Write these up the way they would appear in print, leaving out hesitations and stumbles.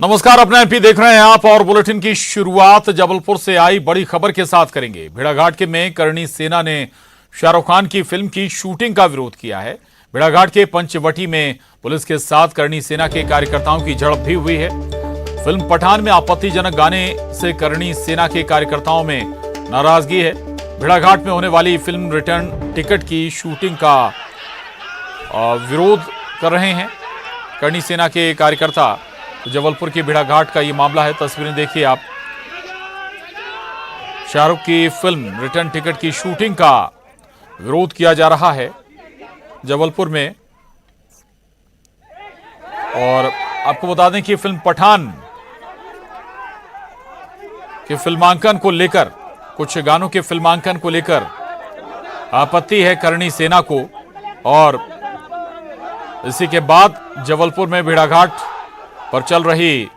नमस्कार, अपना एमपी देख रहे हैं आप और बुलेटिन की शुरुआत जबलपुर से आई बड़ी खबर के साथ करेंगे। भेड़ाघाट में करणी सेना ने शाहरुख खान की फिल्म की शूटिंग का विरोध किया है। भेड़ाघाट के पंचवटी में पुलिस के साथ करणी सेना के कार्यकर्ताओं की झड़प भी हुई है। फिल्म पठान में आपत्तिजनक गाने से करणी सेना के कार्यकर्ताओं में नाराजगी है। भेड़ाघाट में होने वाली फिल्म रिटर्न टिकट की शूटिंग का विरोध कर रहे हैं करणी सेना के कार्यकर्ता। जबलपुर की भेड़ाघाट का ये मामला है। तस्वीरें देखिए आप। शाहरुख की फिल्म रिटर्न टिकट की शूटिंग का विरोध किया जा रहा है जबलपुर में। और आपको बता दें कि फिल्म पठान के फिल्मांकन को लेकर, कुछ गानों के फिल्मांकन को लेकर आपत्ति है करणी सेना को। और इसी के बाद जबलपुर में भेड़ाघाट पर चल रही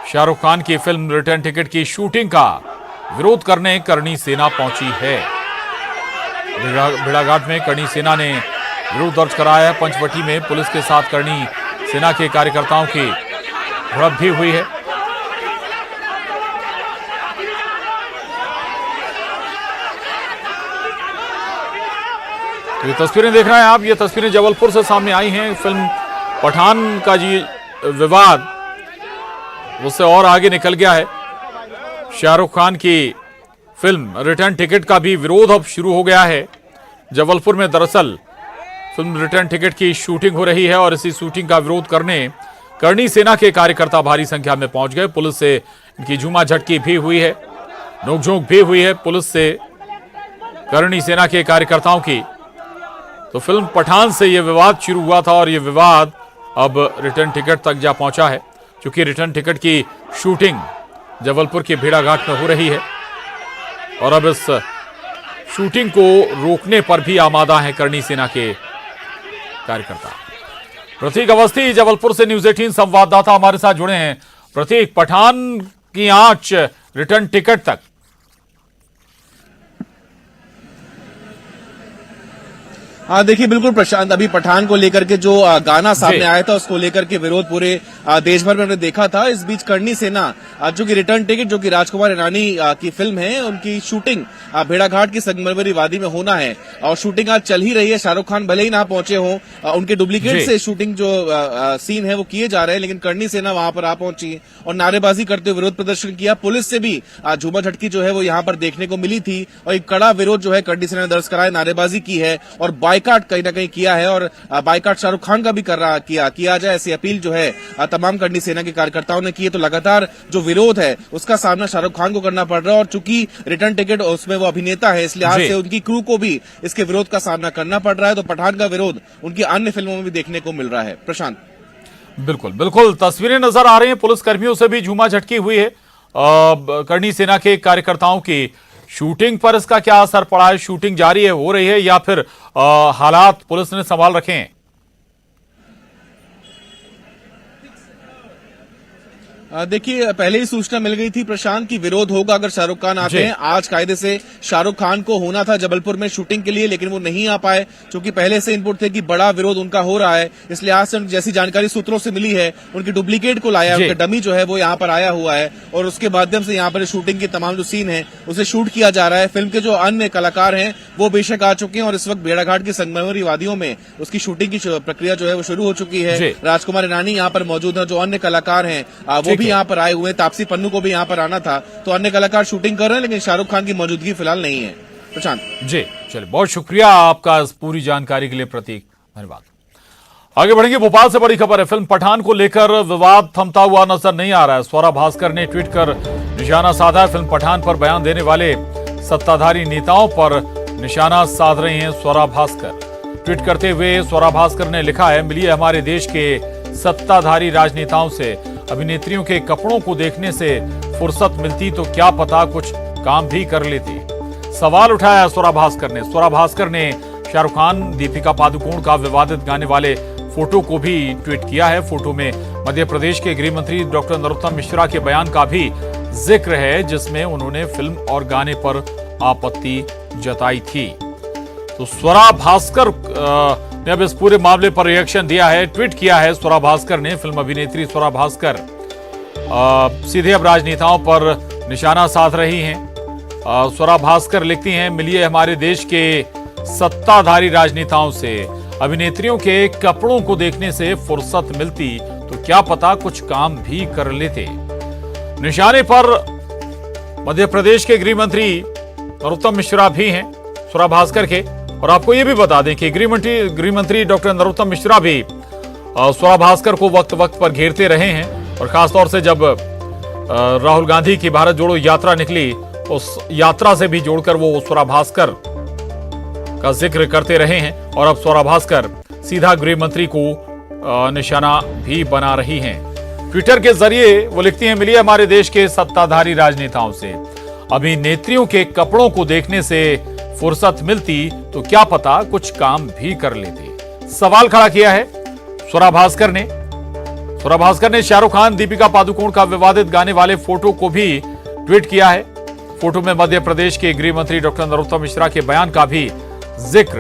शाहरुख खान की फिल्म रिटर्न टिकट की शूटिंग का विरोध करने करणी सेना पहुंची है। भेड़ाघाट में करणी सेना ने विरोध दर्ज कराया है। पंचवटी में पुलिस के साथ करणी सेना के कार्यकर्ताओं की झड़प भी हुई है। ये तस्वीरें देख रहे हैं आप। ये तस्वीरें जबलपुर से सामने आई हैं। फिल्म पठान का जी विवाद उससे और आगे निकल गया है। शाहरुख खान की फिल्म रिटर्न टिकट का भी विरोध अब शुरू हो गया है जबलपुर में। दरअसल फिल्म रिटर्न टिकट की शूटिंग हो रही है और इसी शूटिंग का विरोध करने करणी सेना के कार्यकर्ता भारी संख्या में पहुंच गए। पुलिस से इनकी झूमा झटकी भी हुई है, नोकझोंक भी हुई है पुलिस से करणी सेना के कार्यकर्ताओं की। तो फिल्म पठान से यह विवाद शुरू हुआ था और यह विवाद अब रिटर्न टिकट तक जा पहुंचा है, क्योंकि रिटर्न टिकट की शूटिंग जबलपुर के भेड़ाघाट में हो रही है। और अब इस शूटिंग को रोकने पर भी आमादा हैं करणी सेना के कार्यकर्ता। प्रतीक अवस्थी जबलपुर से न्यूज 18 संवाददाता हमारे साथ जुड़े हैं। प्रतीक, पठान की आंच रिटर्न टिकट तक। हाँ देखिए, बिल्कुल प्रशांत, अभी पठान को लेकर के जो गाना सामने आया था उसको लेकर के विरोध पूरे देश भर में हमने देखा था। इस बीच करणी सेना जो कि रिटर्न टिकट, जो कि राजकुमार हिरानी की फिल्म है, उनकी शूटिंग भेड़ाघाट की संगमरमरी वादी में होना है और शूटिंग आज चल ही रही है। शाहरुख खान भले ही ना पहुंचे हों, उनके डुप्लीकेट से शूटिंग जो सीन है वो किए जा रहे हैं, लेकिन करणी सेना वहां पर आ पहुंची और नारेबाजी करते हुए विरोध प्रदर्शन किया। पुलिस से भी झूमा झटकी जो है वो यहाँ पर देखने को मिली थी और एक कड़ा विरोध जो है करणी सेना ने दर्ज कराया, नारेबाजी की है और बाइकाट कहीं ना कहीं किया है। और बाइकाट शाहरुख खान का भी किया जाए ऐसी अपील जो है तमाम करणी सेना के कार्यकर्ताओं ने की है। तो लगातार जो विरोध है उसका सामना शाहरुख खान को करना पड़ रहा है और चूंकि रिटर्न टिकट उसमें वो अभिनेता है, इसलिए आज से उनकी क्रू को भी इसके विरोध का सामना करना पड़ रहा है। तो पठान का विरोध उनकी अन्य फिल्मों में भी देखने को मिल रहा है। प्रशांत, बिल्कुल बिल्कुल तस्वीरें नजर आ रही हैं। पुलिस कर्मियों से भी झूमा झटकी हुई है करणी सेना के कार्यकर्ताओं की। शूटिंग पर इसका क्या असर पड़ा है? शूटिंग जारी है, हो रही है, या फिर हालात पुलिस ने संभाल रखे हैं? देखिए, पहले ही सूचना मिल गई थी प्रशांत की विरोध होगा अगर शाहरुख खान आते हैं। आज कायदे से शाहरुख खान को होना था जबलपुर में शूटिंग के लिए, लेकिन वो नहीं आ पाए क्योंकि पहले से इनपुट थे कि बड़ा विरोध उनका हो रहा है। इसलिए आज से जैसी जानकारी सूत्रों से मिली है, उनकी डुप्लीकेट को लाया, उनका डमी जो है वो यहाँ पर आया हुआ है और उसके माध्यम से यहाँ पर शूटिंग के तमाम जो सीन है उसे शूट किया जा रहा है। फिल्म के जो अन्य कलाकार हैं वो बेशक आ चुके हैं और इस वक्त भेड़ाघाट की संगमरमरी वादियों में उसकी शूटिंग की प्रक्रिया जो है वो शुरू हो चुकी है। राजकुमार हिरानी यहाँ पर मौजूद है, जो अन्य कलाकार हैं वो भी यहाँ पर आए हुए। तापसी पन्नू को भी यहाँ पर आना था, तो अन्य कलाकार शूटिंग कर रहे हैं, लेकिन शाहरुख खान की मौजूदगी फिलहाल नहीं है। प्रशांत जी, चलिए, बहुत शुक्रिया आपका इस पूरी जानकारी के लिए प्रतीक, धन्यवाद। आगे बढ़ेंगे। भोपाल से बड़ी खबर है। फिल्म पठान को लेकर विवाद थमता हुआ नजर नहीं आ रहा है। स्वरा भास्कर ने ट्वीट कर निशाना साधा है। फिल्म पठान पर बयान देने वाले सत्ताधारी नेताओं पर निशाना साध रहे हैं स्वरा भास्कर। ट्वीट करते हुए स्वरा भास्कर ने लिखा है, मिलिए हमारे देश के सत्ताधारी राजनेताओं से। अभिनेत्रियों के कपड़ों को देखने से फुर्सत मिलती तो क्या पता कुछ काम भी कर लेती। सवाल उठाया स्वरा भास्कर ने। स्वरा भास्कर ने शाहरुख खान, दीपिका पादुकोण का विवादित गाने वाले फोटो को भी ट्वीट किया है। फोटो में मध्य प्रदेश के गृह मंत्री डॉक्टर नरोत्तम मिश्रा के बयान का भी जिक्र है, जिसमें उन्होंने फिल्म और गाने पर आपत्ति जताई थी। तो स्वरा भास्कर ने अब इस पूरे मामले पर रिएक्शन दिया है, ट्वीट किया है स्वरा भास्कर ने। फिल्म अभिनेत्री स्वरा भास्कर सीधे अब राजनेताओं पर निशाना साध रही हैं। स्वरा भास्कर लिखती हैं, मिलिए हमारे देश के सत्ताधारी राजनेताओं से, अभिनेत्रियों के कपड़ों को देखने से फुर्सत मिलती तो क्या पता कुछ काम भी कर लेते। निशाने पर मध्य प्रदेश के गृह मंत्री नरोत्तम मिश्रा भी हैं स्वरा भास्कर के। और आपको यह भी बता दें कि गृह मंत्री डॉक्टर नरोत्तम मिश्रा भी स्वरा भास्कर को वक्त वक्त पर घेरते रहे हैं। और खासतौर से जब राहुल गांधी की भारत जोड़ो यात्रा निकली, उस यात्रा से भी जोड़कर वो स्वरा भास्कर का जिक्र करते रहे हैं। और अब स्वरा भास्कर सीधा गृह मंत्री को निशाना भी बना रही हैं। ट्विटर के जरिए वो लिखती हैं, मिलिए हमारे देश के सत्ताधारी राजनेताओं से, अभिनेत्रियों के कपड़ों को देखने से फुर्सत मिलती तो क्या पता कुछ काम भी कर लेते। सवाल खड़ा किया है स्वरा भास्कर ने। स्वरा भास्कर ने शाहरुख खान, दीपिका पादुकोण का विवादित गाने वाले फोटो को भी ट्वीट किया है। फोटो में मध्य प्रदेश के गृह मंत्री डॉक्टर नरोत्तम मिश्रा के बयान का भी जिक्र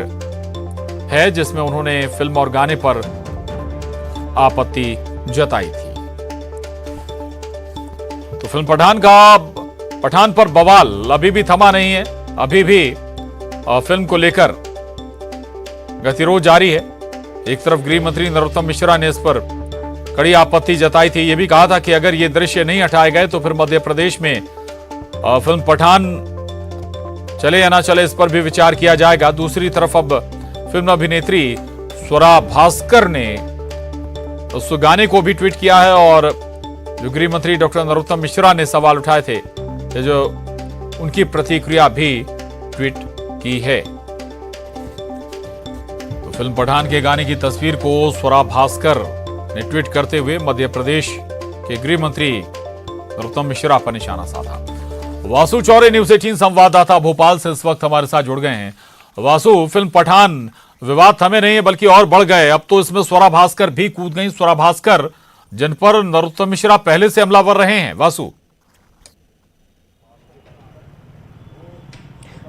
है, जिसमें उन्होंने फिल्म और गाने पर आपत्ति जताई थी। तो फिल्म पठान पर बवाल अभी भी थमा नहीं है। अभी भी फिल्म को लेकर गतिरोध जारी है। एक तरफ गृह मंत्री नरोत्तम मिश्रा ने इस पर कड़ी आपत्ति जताई थी। यह भी कहा था कि अगर ये दृश्य नहीं हटाए गए तो फिर मध्य प्रदेश में फिल्म पठान चले या ना चले, इस पर भी विचार किया जाएगा। दूसरी तरफ अब फिल्म अभिनेत्री स्वरा भास्कर ने उस गाने को भी ट्वीट किया है। और जो गृह मंत्री डॉक्टर नरोत्तम मिश्रा ने सवाल उठाए थे, जो उनकी प्रतिक्रिया भी ट्वीट की है। तो फिल्म पठान के गाने की तस्वीर को स्वरा भास्कर ने ट्वीट करते हुए मध्य प्रदेश के गृह मंत्री नरोत्तम मिश्रा पर निशाना साधा। वासु चौरे, न्यूज़ 18 संवाददाता भोपाल से इस वक्त हमारे साथ जुड़ गए हैं। वासु, फिल्म पठान विवाद थमे नहीं है बल्कि और बढ़ गए। अब तो इसमें स्वरा भास्कर भी कूद गई। स्वरा भास्कर जिन पर नरोत्तम मिश्रा पहले से हमलावर रहे हैं। वासु,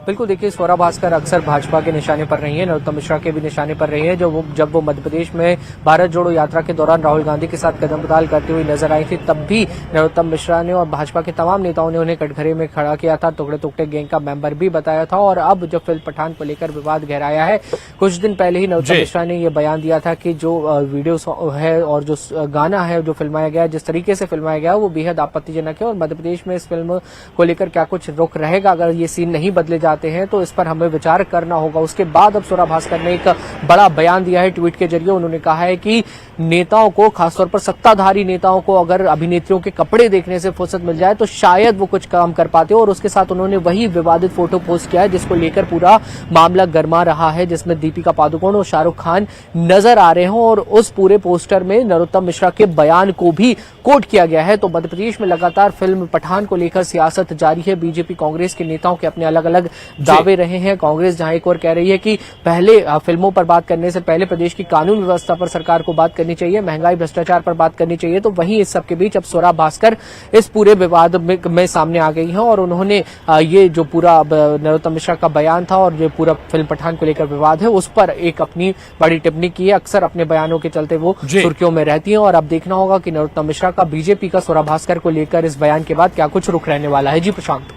बिल्कुल, देखिए स्वरा भास्कर अक्सर भाजपा के निशाने पर रही है, नरोत्तम मिश्रा के भी निशाने पर रही है। जब वो मध्य प्रदेश में भारत जोड़ो यात्रा के दौरान राहुल गांधी के साथ कदम बदल करती हुई नजर आई थी, तब भी नरोत्तम मिश्रा ने और भाजपा के तमाम नेताओं ने उन्हें कटघरे में खड़ा किया था, टुकड़े टुकड़े गैंग का मेंबर भी बताया था। और अब जो फिल्म पठान को लेकर विवाद गहराया है, कुछ दिन पहले ही नरोत्तम मिश्रा ने यह बयान दिया था कि जो वीडियो है और जो गाना है जो फिल्माया गया, जिस तरीके से फिल्माया गया, वो बेहद आपत्तिजनक है। और मध्य प्रदेश में इस फिल्म को लेकर क्या कुछ रुख रहेगा अगर ये सीन नहीं बदले जाते हैं तो इस पर हमें विचार करना होगा। उसके बाद अब स्वरा भास्कर ने एक बड़ा बयान दिया है ट्वीट के जरिए। उन्होंने कहा है कि नेताओं को, खासतौर पर सत्ताधारी नेताओं को, अगर अभिनेत्रियों के कपड़े देखने से फुर्सत मिल जाए तो शायद वो कुछ काम कर पाते हो। और उसके साथ उन्होंने वही विवादित फोटो पोस्ट किया है जिसको लेकर पूरा मामला गर्मा रहा है, जिसमें दीपिका पादुकोण और शाहरुख खान नजर आ रहे हों। और उस पूरे पोस्टर में नरोत्तम मिश्रा के बयान को भी कोट किया गया है। तो मध्य प्रदेश में लगातार फिल्म पठान को लेकर सियासत जारी है। बीजेपी कांग्रेस के नेताओं के अपने अलग अलग दावे रहे हैं। कांग्रेस जहां एक और कह रही है कि पहले फिल्मों पर बात करने से पहले प्रदेश की कानून व्यवस्था पर सरकार को बात करनी चाहिए, महंगाई भ्रष्टाचार पर बात करनी चाहिए। तो वहीं इस सबके बीच अब स्वरा भास्कर इस पूरे विवाद में सामने आ गई हैं और उन्होंने ये जो पूरा नरोत्तम मिश्रा का बयान था और जो पूरा फिल्म पठान को लेकर विवाद है उस पर एक अपनी बड़ी टिप्पणी की है। अक्सर अपने बयानों के चलते वो सुर्खियों में रहती हैं और अब देखना होगा कि नरोत्तम मिश्रा का बीजेपी का स्वरा भास्कर को लेकर इस बयान के बाद क्या कुछ रुख रहने वाला है। जी प्रशांत।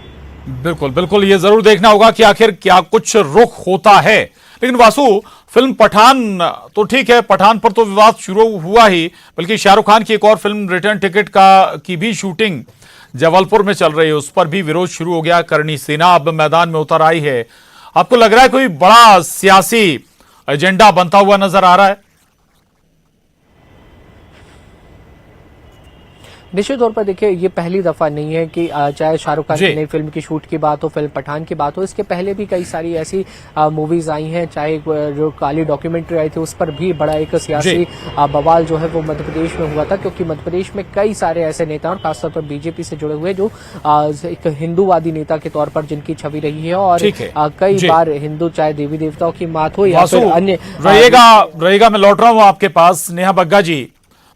बिल्कुल बिल्कुल, ये जरूर देखना होगा कि आखिर क्या कुछ रुख होता है। लेकिन वासु, फिल्म पठान तो ठीक है, पठान पर तो विवाद शुरू हुआ ही, बल्कि शाहरुख खान की एक और फिल्म रिटर्न टिकट की भी शूटिंग जबलपुर में चल रही है, उस पर भी विरोध शुरू हो गया। करणी सेना अब मैदान में उतर आई है। आपको लग रहा है कोई बड़ा सियासी एजेंडा बनता हुआ नजर आ रहा है? निश्चित तौर पर देखिए, ये पहली दफा नहीं है कि चाहे शाहरुख खान की नई फिल्म की शूट की बात हो, फिल्म पठान की बात हो, इसके पहले भी कई सारी ऐसी मूवीज आई हैं। चाहे जो काली डॉक्यूमेंट्री आई थी उस पर भी बड़ा एक सियासी बवाल जो है वो मध्य प्रदेश में हुआ था, क्योंकि मध्य प्रदेश में कई सारे ऐसे नेता और खासतौर पर बीजेपी से जुड़े हुए जो एक हिंदूवादी नेता के तौर पर जिनकी छवि रही है और कई बार हिंदू चाहे देवी देवताओं की मात हो या फिर अन्य रहेगा। मैं लौट रहा हूं आपके पास। नेहा बग्गा जी,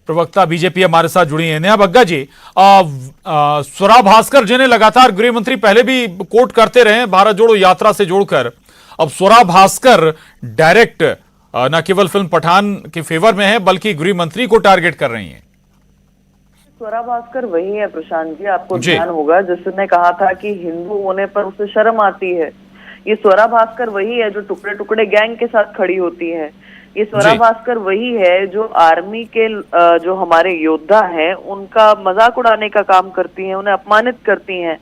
प्रवक्ता बीजेपी, हमारे साथ जुड़ी हैं। नेहा बग्गा जी, स्वरा भास्कर जिन्हें लगातार गृह मंत्री पहले भी कोट करते रहे भारत जोड़ो यात्रा से जोड़कर, अब स्वरा भास्कर डायरेक्ट न केवल फिल्म पठान के फेवर में है बल्कि गृह मंत्री को टारगेट कर रही हैं। स्वरा भास्कर वही है प्रशांत जी, आपको जी। ध्यान होगा जिसने कहा था कि हिंदू होने पर उसे शर्म आती है। ये स्वरा भास्कर वही है जो टुकड़े टुकड़े गैंग के साथ खड़ी होती है। ये स्वरा जी। भास्कर वही है जो आर्मी के जो हमारे योद्धा हैं उनका मजाक उड़ाने का काम करती हैं, उन्हें अपमानित करती हैं।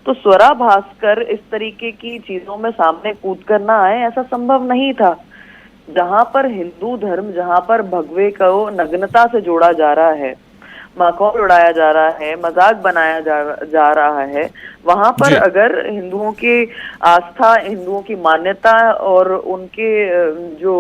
तो स्वरा भास्कर इस तरीके की चीजों में सामने कूद कर ना आए, ऐसा संभव नहीं था। जहां पर हिंदू धर्म, जहां पर भगवे को नग्नता से जोड़ा जा रहा है, माखौल उड़ाया जा रहा है, मजाक बनाया जा रहा है, वहां पर अगर हिंदुओं की आस्था, हिंदुओं की मान्यता और उनके जो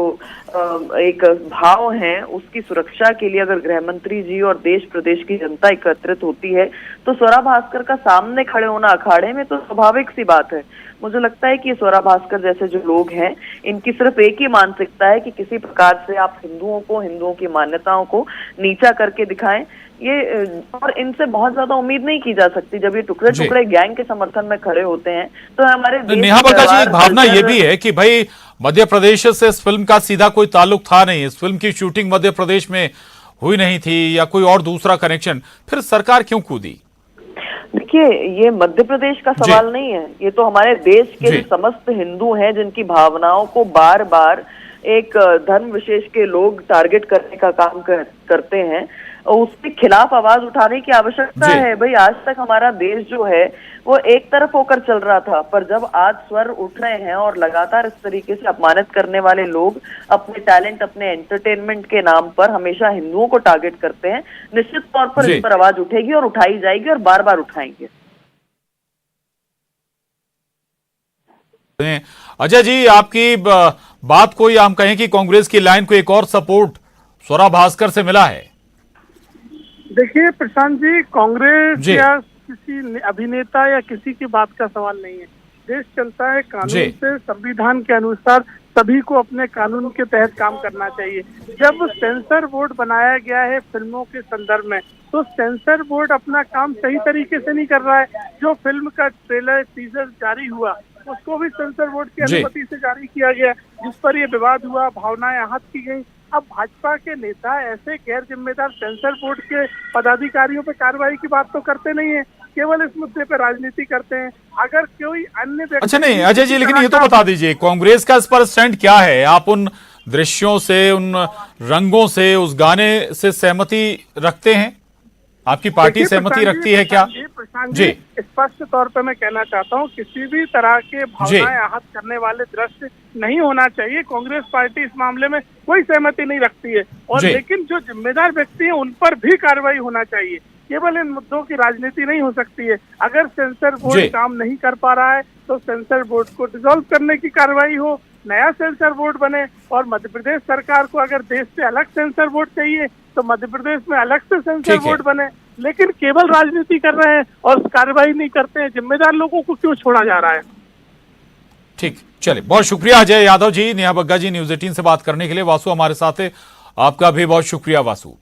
एक भाव हैं उसकी सुरक्षा के लिए अगर गृह मंत्री जी और देश प्रदेश की जनता एकत्रित होती है तो स्वरा भास्कर का सामने खड़े होना अखाड़े में तो स्वाभाविक सी बात है। मुझे लगता है कि स्वरा भास्कर जैसे जो लोग हैं इनकी सिर्फ एक ही मानसिकता है कि किसी प्रकार से आप हिंदुओं को, हिंदुओं की मान्यताओं को नीचा करके दिखाएं। ये और इनसे बहुत ज्यादा उम्मीद नहीं की जा सकती। जब ये टुकड़े टुकड़े गैंग के समर्थन में खड़े होते हैं तो हमारे नेहा बग्गा जी, एक भावना ये भी है कि भाई मध्य प्रदेश से इस फिल्म का सीधा कोई ताल्लुक था नहीं, इस फिल्म की शूटिंग मध्य प्रदेश में हुई नहीं थी या कोई और दूसरा कनेक्शन, फिर सरकार क्यों कूदी? देखिए, ये मध्य प्रदेश का सवाल नहीं है, ये तो हमारे देश के जो समस्त हिंदू हैं जिनकी भावनाओं को बार बार एक धर्म विशेष के लोग टारगेट करने का काम करते हैं, उसके खिलाफ आवाज उठाने की आवश्यकता है। भाई आज तक हमारा देश जो है वो एक तरफ होकर चल रहा था, पर जब आज स्वर उठ रहे हैं और लगातार इस तरीके से अपमानित करने वाले लोग अपने टैलेंट, अपने एंटरटेनमेंट के नाम पर हमेशा हिंदुओं को टारगेट करते हैं, निश्चित तौर पर इस पर आवाज उठेगी और उठाई जाएगी और बार बार उठाएंगे। अजय जी, आपकी बात को या हम कहें कि कांग्रेस की लाइन को एक और सपोर्ट स्वरा भास्कर से मिला है। देखिए प्रशांत जी, कांग्रेस या किसी अभिनेता या किसी की बात का सवाल नहीं है। देश चलता है कानून से, संविधान के अनुसार सभी को अपने कानून के तहत काम करना चाहिए। जब सेंसर बोर्ड बनाया गया है फिल्मों के संदर्भ में, तो सेंसर बोर्ड अपना काम सही तरीके से नहीं कर रहा है। जो फिल्म का ट्रेलर, टीजर जारी हुआ उसको भी सेंसर बोर्ड की अनुमति से जारी किया गया, जिस पर ये विवाद हुआ, भावनाएं आहत की गई। अब भाजपा के नेता ऐसे गैर जिम्मेदार सेंसर बोर्ड के पदाधिकारियों पे कार्रवाई की बात तो करते नहीं है, केवल इस मुद्दे पे राजनीति करते हैं। अगर कोई अन्य व्यक्ति, अच्छा नहीं अजय जी, लेकिन ये तो बता दीजिए कांग्रेस का इस पर स्टैंड क्या है? आप उन दृश्यों से, उन रंगों से, उस गाने से सहमति रखते हैं? आपकी पार्टी सहमति रखती है क्या? जी, स्पष्ट तौर पे मैं कहना चाहता हूँ, किसी भी तरह के भावनाएं आहत करने वाले दृश्य नहीं होना चाहिए। कांग्रेस पार्टी इस मामले में कोई सहमति नहीं रखती है, और लेकिन जो जिम्मेदार व्यक्ति हैं उन पर भी कार्रवाई होना चाहिए। केवल इन मुद्दों की राजनीति नहीं हो सकती है। अगर सेंसर बोर्ड काम नहीं कर पा रहा है तो सेंसर बोर्ड को डिसॉल्व करने की कार्रवाई हो, नया सेंसर बोर्ड बने। और मध्य प्रदेश सरकार को अगर देश से अलग सेंसर बोर्ड चाहिए तो मध्य प्रदेश में अलग से सेंसर बोर्ड बने। लेकिन केवल राजनीति कर रहे हैं और कार्रवाई नहीं करते हैं। जिम्मेदार लोगों को क्यों छोड़ा जा रहा है? ठीक, चलिए, बहुत शुक्रिया अजय यादव जी, नेहा बग्गा जी, न्यूज़ 18 से बात करने के लिए। वासु हमारे साथ है, आपका भी बहुत शुक्रिया वासु।